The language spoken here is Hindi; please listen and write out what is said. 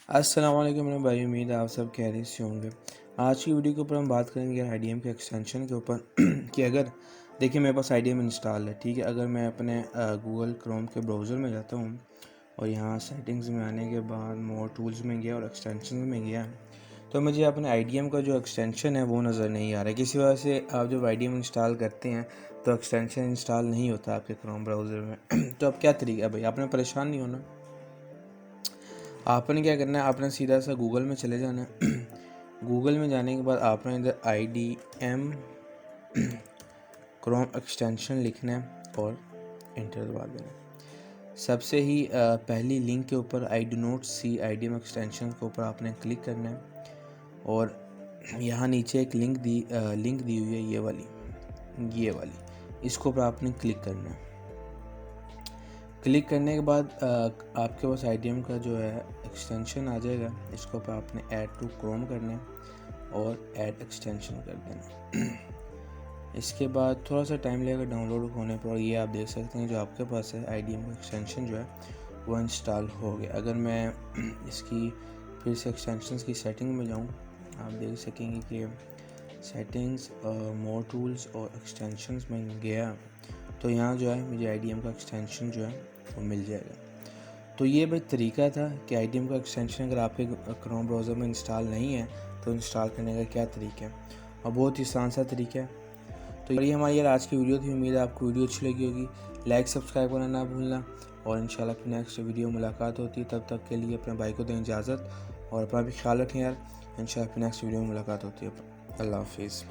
अस्सलाम वालेकुम मेरे भाई, उम्मीद है आप सब खैरियत से होंगे। आज की वीडियो के ऊपर हम बात करेंगे आईडीएम के एक्सटेंशन के ऊपर कि अगर देखिए मेरे पास आईडीएम इंस्टॉल है, ठीक है। अगर मैं अपने गूगल क्रोम के ब्राउज़र में जाता हूँ और यहाँ सेटिंग्स में आने के बाद मोर टूल्स में गया और एक्सटेंशन में गया, तो मुझे अपने आईडीएम का जो एक्सटेंशन है वो नज़र नहीं आ रहा है। किसी वजह से आप जब आईडीएम इंस्टॉल करते हैं तो एक्सटेंशन इंस्टॉल नहीं होता आपके क्रोम ब्राउज़र में तो अब क्या तरीका है भाई, आपने परेशान नहीं होना। आपने क्या करना है, आपने सीधा सा गूगल में चले जाना है। गूगल में जाने के बाद आपने इधर IDM क्रोम एक्सटेंशन लिखना है और इंटर दबा देना है। सबसे ही पहली लिंक के ऊपर I do not see IDM extension के ऊपर आपने क्लिक करना है और यहाँ नीचे एक लिंक दी हुई है, ये वाली इसके ऊपर आपने क्लिक करना है। क्लिक करने के बाद आपके पास आईडीएम का जो है एक्सटेंशन आ जाएगा। इसको ऊपर आपने ऐड टू क्रोम करना है और ऐड एक्सटेंशन कर देना। इसके बाद थोड़ा सा टाइम लगेगा डाउनलोड होने पर, और ये आप देख सकते हैं जो आपके पास है आईडीएम का एक्सटेंशन जो है वो इंस्टॉल हो गया। अगर मैं इसकी फिर से एक्सटेंशन की सेटिंग में जाऊँ, आप देख सकेंगे कि सेटिंग्स, मोर टूल्स और एक्सटेंशंस में गया तो यहाँ जो है मुझे आईडीएम का एक्सटेंशन जो है वो मिल जाएगा। तो ये भाई तरीका था कि आईडीएम का एक्सटेंशन अगर आपके क्रोम ब्राउज़र में इंस्टॉल नहीं है तो इंस्टॉल करने का क्या तरीका है, और बहुत ही आसान सा तरीका है। तो ये हमारी आज की वीडियो थी। उम्मीद है आपको वीडियो अच्छी लगी होगी। लाइक सब्सक्राइब करना ना भूलना, और इंशाल्लाह फिर नेक्स्ट वीडियो मुलाकात होती है। तब तक के लिए अपने भाई को दें इजाज़त और अपना भी ख्याल रखें यार। इंशाल्लाह फिर नेक्स्ट वीडियो में मुलाकात होती है। अल्लाह हाफिज़।